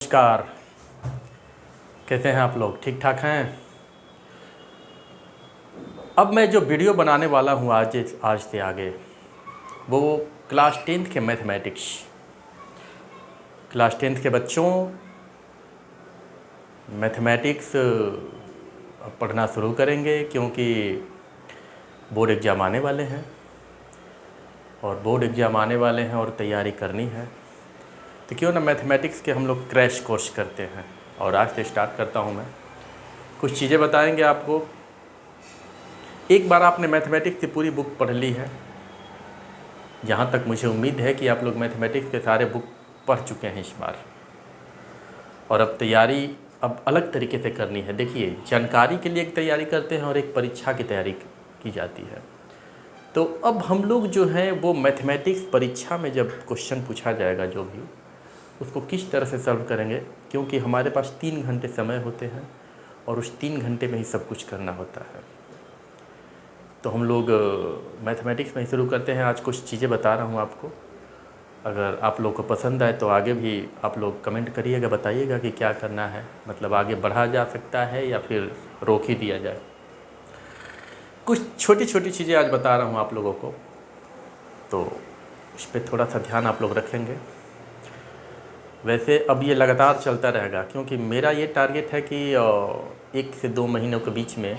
नमस्कार। कैसे हैं आप लोग? ठीक ठाक हैं? अब मैं जो वीडियो बनाने वाला हूँ आज से आगे, वो क्लास 10th के क्लास 10th के बच्चों मैथमेटिक्स पढ़ना शुरू करेंगे, क्योंकि बोर्ड एग्ज़ाम आने वाले हैं और तैयारी करनी है। तो क्यों ना मैथमेटिक्स के हम लोग क्रैश कोर्स करते हैं। और आज से स्टार्ट करता हूँ मैं। कुछ चीज़ें बताएंगे आपको। एक बार आपने मैथमेटिक्स की पूरी बुक पढ़ ली है, जहाँ तक मुझे उम्मीद है कि आप लोग मैथमेटिक्स के सारे बुक पढ़ चुके हैं इस बार, और अब तैयारी अलग तरीके से करनी है। देखिए, जानकारी के लिए एक तैयारी करते हैं और एक परीक्षा की तैयारी की जाती है। तो अब हम लोग जो हैं वो मैथमेटिक्स परीक्षा में जब क्वेश्चन पूछा जाएगा जो भी, उसको किस तरह से सॉल्व करेंगे, क्योंकि हमारे पास 3 घंटे समय होते हैं और उस 3 घंटे में ही सब कुछ करना होता है। तो हम लोग मैथमेटिक्स में ही शुरू करते हैं। आज कुछ चीज़ें बता रहा हूँ आपको। अगर आप लोग को पसंद आए तो आगे भी आप लोग कमेंट करिएगा, बताइएगा कि क्या करना है, मतलब आगे बढ़ा जा सकता है या फिर रोक ही दिया जाए। कुछ छोटी छोटी चीज़ें आज बता रहा हूँ आप लोगों को, तो उस पर थोड़ा सा ध्यान आप लोग रखेंगे। वैसे अब ये लगातार चलता रहेगा, क्योंकि मेरा ये टारगेट है कि 1 से 2 महीनों के बीच में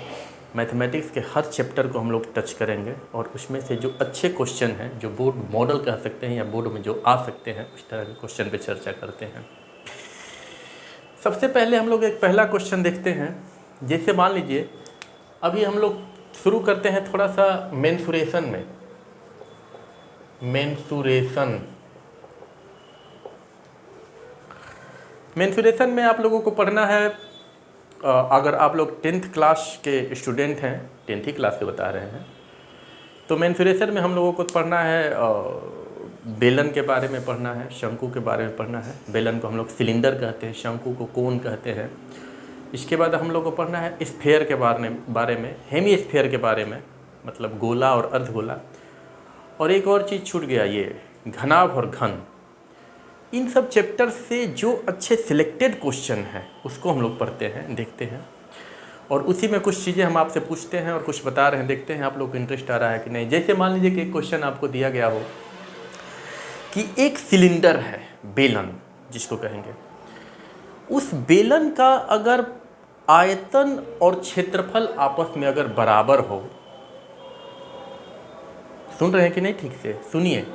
मैथमेटिक्स के हर चैप्टर को हम लोग टच करेंगे, और उसमें से जो अच्छे क्वेश्चन हैं, जो बोर्ड मॉडल कह सकते हैं या बोर्ड में जो आ सकते हैं, उस तरह के क्वेश्चन पे चर्चा करते हैं। सबसे पहले हम लोग एक पहला क्वेश्चन देखते हैं। जैसे मान लीजिए, अभी हम लोग शुरू करते हैं थोड़ा सा मेंसुरेशन में। मेंसुरेशन में आप लोगों को पढ़ना है। अगर आप लोग 10th क्लास के स्टूडेंट हैं, 10th ही क्लास के बता रहे हैं, तो मेंसुरेशन में हम लोगों को पढ़ना है, बेलन के बारे में पढ़ना है, शंकु के बारे में पढ़ना है। बेलन को हम लोग सिलेंडर कहते हैं, शंकु को कोन कहते हैं। इसके बाद हम लोग को पढ़ना है स्फेयर के बारे में, हेमी स्फेयर के बारे में, मतलब गोला और अर्धगोला। और एक और चीज़ छूट गया, ये घनाभ और घन। इन सब चैप्टर से जो अच्छे सिलेक्टेड क्वेश्चन हैं उसको हम लोग पढ़ते हैं, देखते हैं, और उसी में कुछ चीज़ें हम आपसे पूछते हैं और कुछ बता रहे हैं, देखते हैं आप लोग को इंटरेस्ट आ रहा है कि नहीं। जैसे मान लीजिए कि एक क्वेश्चन आपको दिया गया हो कि एक सिलेंडर है, बेलन जिसको कहेंगे, उस बेलन का अगर आयतन और क्षेत्रफल आपस में अगर बराबर हो, सुन रहे हैं कि नहीं? ठीक से सुनिए।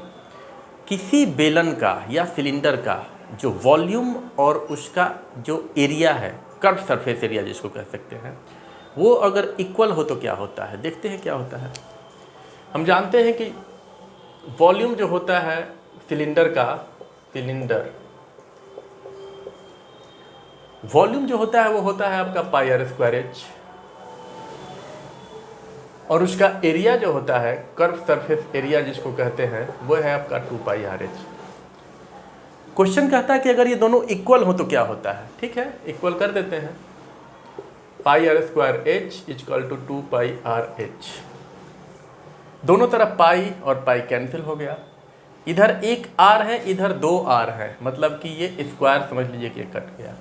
किसी बेलन का या सिलेंडर का जो वॉल्यूम और उसका जो एरिया है, कर्व सरफेस एरिया जिसको कह सकते हैं, वो अगर इक्वल हो तो क्या होता है, देखते हैं क्या होता है। हम जानते हैं कि वॉल्यूम जो होता है सिलेंडर वॉल्यूम जो होता है वो होता है आपका पाई आर स्क्वायर एच, और उसका एरिया जो होता है, कर्व सरफेस एरिया जिसको कहते हैं, वो है आपका 2 पाई आर एच। क्वेश्चन कहता है कि अगर ये दोनों इक्वल हो तो क्या होता है। ठीक है, इक्वल कर देते हैं। Pi r square h equal to 2 pi r h. दोनों तरफ पाई और पाई कैंसिल हो गया। इधर एक आर है, इधर 2 आर है, मतलब कि ये स्क्वायर समझ लीजिए कि कट गया,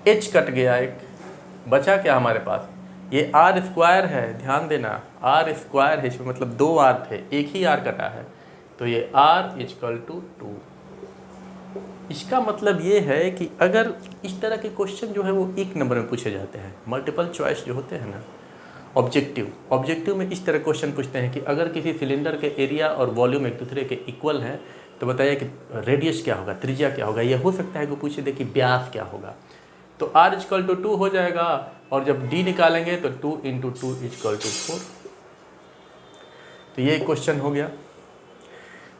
एच कट गया। एक बचा क्या हमारे पास, ये आर स्क्वायर है, ध्यान देना, आर स्क्वायर है, इसमें मतलब 2 आर थे, एक ही आर कटा है, तो ये आर इक्वल टू 2। इसका मतलब ये है कि अगर इस तरह के क्वेश्चन जो है वो 1 नंबर में पूछे जाते हैं, मल्टीपल चॉइस जो होते हैं ना, ऑब्जेक्टिव में इस तरह क्वेश्चन पूछते हैं कि अगर किसी सिलेंडर के एरिया और वॉल्यूम एक दूसरे के इक्वल हैं, तो बताइए कि रेडियस क्या होगा, त्रिज्या क्या होगा। यह हो सकता है कि पूछे दे कि व्यास क्या होगा, तो r इक्वल टू 2 हो जाएगा, और जब d निकालेंगे तो 2 इंटू 2 इक्वल टू 4। तो ये क्वेश्चन हो गया।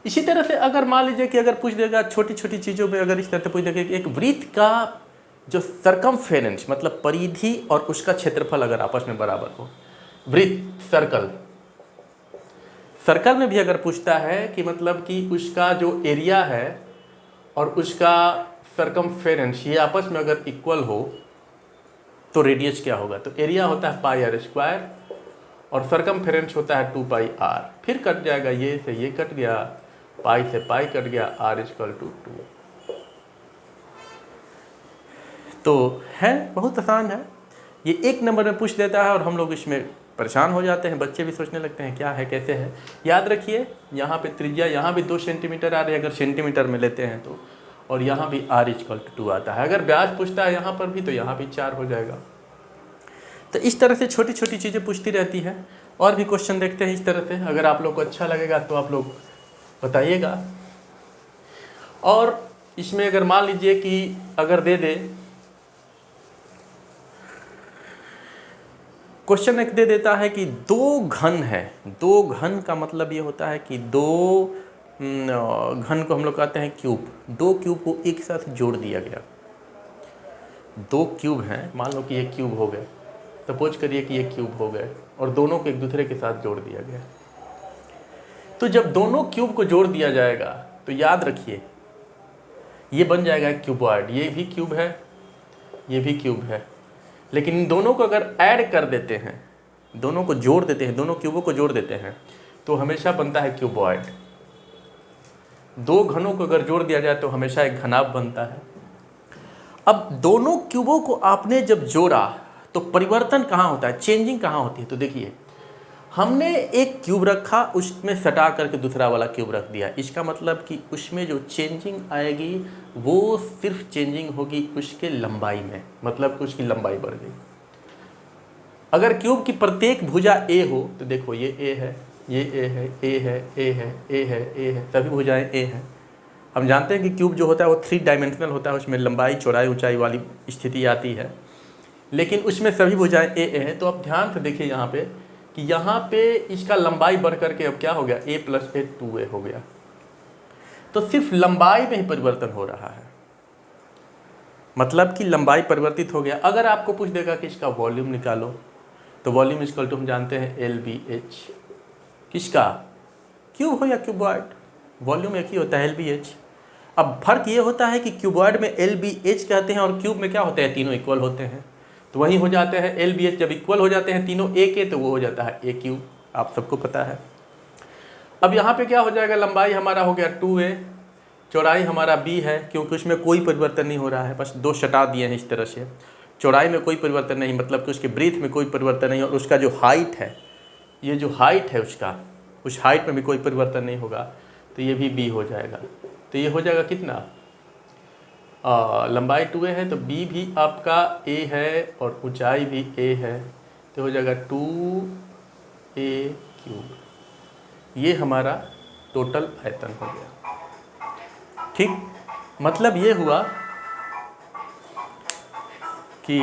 इसी तरह से अगर मान लीजिए कि अगर पूछ देगा छोटी छोटी चीज़ों में, अगर इस तरह से पूछ देगा कि एक वृत्त का जो सरकमफेरेंस मतलब परिधि और उसका क्षेत्रफल अगर आपस में बराबर हो, वृत्त सर्कल में भी अगर पूछता है कि मतलब कि उसका जो एरिया है और उसका सरकमफेरेंस ये आपस में अगर इक्वल हो तो रेडियस क्या होगा। तो एरिया होता है पाई आर स्क्वायर और सरकमफेरेंस होता है 2 पाई आर। फिर कट जाएगा, ये से ये कट गया, पाई से पाई कट गया, आर इक्वल टू 2। तो है बहुत आसान है, ये एक नंबर में पूछ देता है और हम लोग इसमें परेशान हो जाते हैं, बच्चे भी सोचने लगते हैं क्या है कैसे है। याद रखिए यहाँ पे त्रिज्या यहाँ भी 2 सेंटीमीटर आ रही है अगर सेंटीमीटर में लेते हैं तो, और यहाँ भी r=2 आता है। अगर ब्याज पूछता है यहाँ पर भी तो यहाँ भी 4 हो जाएगा। तो इस तरह से छोटी छोटी चीज़ें पूछती रहती हैं। और भी क्वेश्चन देखते हैं इस तरह से, अगर आप लोग को अच्छा लगेगा तो आप लोग बताइएगा। और इसमें अगर मान लीजिए कि अगर दे दे क्वेश्चन एक दे देता है कि 2 घन है, 2 घन का मतलब ये होता है कि 2 घन को हम लोग कहते हैं क्यूब, 2 क्यूब को एक साथ जोड़ दिया गया। 2 क्यूब हैं, मान लो कि ये क्यूब हो गए, सपोज करिए कि ये क्यूब हो गए और दोनों को एक दूसरे के साथ जोड़ दिया गया। तो जब दोनों क्यूब को जोड़ दिया जाएगा तो याद रखिए ये बन जाएगा एक क्यूबॉइड। ये भी क्यूब है, ये भी क्यूब है, लेकिन इन दोनों को अगर ऐड कर देते हैं, दोनों को जोड़ देते हैं, दोनों क्यूबों को जोड़ देते हैं तो हमेशा बनता है क्यूबॉइड। 2 घनों को अगर जोड़ दिया जाए तो हमेशा एक घनाभ बनता है। अब दोनों क्यूबों को आपने जब जोड़ा तो परिवर्तन कहाँ होता है, चेंजिंग कहाँ होती है? तो देखिए हमने एक क्यूब रखा, उसमें सटा करके दूसरा वाला क्यूब रख दिया, इसका मतलब कि उसमें जो चेंजिंग आएगी वो सिर्फ चेंजिंग होगी उसके लंबाई में, मतलब कि उसकी लंबाई बढ़ गई। अगर क्यूब की प्रत्येक भुजा ए हो तो देखो ये ए है, ये ए है, ए है, ए है, ए है, ए है, सभी भुजाएं ए हैं। हम जानते हैं कि क्यूब जो होता है वो 3 डायमेंशनल होता है, उसमें लंबाई चौड़ाई ऊंचाई वाली स्थिति आती है, लेकिन उसमें सभी भुजाएं ए ए हैं। तो आप ध्यान से देखिए यहाँ पे कि यहाँ पे इसका लंबाई बढ़ करके अब क्या हो गया, a + a 2a हो गया। तो सिर्फ लंबाई में ही परिवर्तन हो रहा है, मतलब कि लंबाई परिवर्तित हो गया। अगर आपको पूछ देगा कि इसका वॉल्यूम निकालो तो वॉल्यूम = हम जानते हैं LBH, किसका, क्यूब हो या क्यूबॉइड, वॉल्यूम एक ही होता है LBH। अब फर्क ये होता है कि क्यूबॉइड में LBH कहते हैं और क्यूब में क्या होते हैं, तीनों इक्वल होते हैं। तो वहीं हो जाते हैं LBH, जब इक्वल हो जाते हैं तीनों ए के तो वो हो जाता है ए क्यूब, आप सबको पता है। अब यहाँ पे क्या हो जाएगा, लंबाई हमारा हो गया 2a, चौड़ाई हमारा b है, क्योंकि उसमें कोई परिवर्तन नहीं हो रहा है, बस 2 सटा दिए हैं इस तरह से। चौड़ाई में कोई परिवर्तन नहीं, मतलब कि उसके ब्रीथ में कोई परिवर्तन नहीं, और उसका जो हाइट है, ये जो हाइट है उसका, उस हाइट में भी कोई परिवर्तन नहीं होगा, तो ये भी b हो जाएगा। तो ये हो जाएगा कितना, लंबाई 2a है तो b भी आपका a है और ऊंचाई भी a है, तो हो जाएगा 2a³। ये हमारा टोटल आयतन हो गया। ठीक, मतलब ये हुआ कि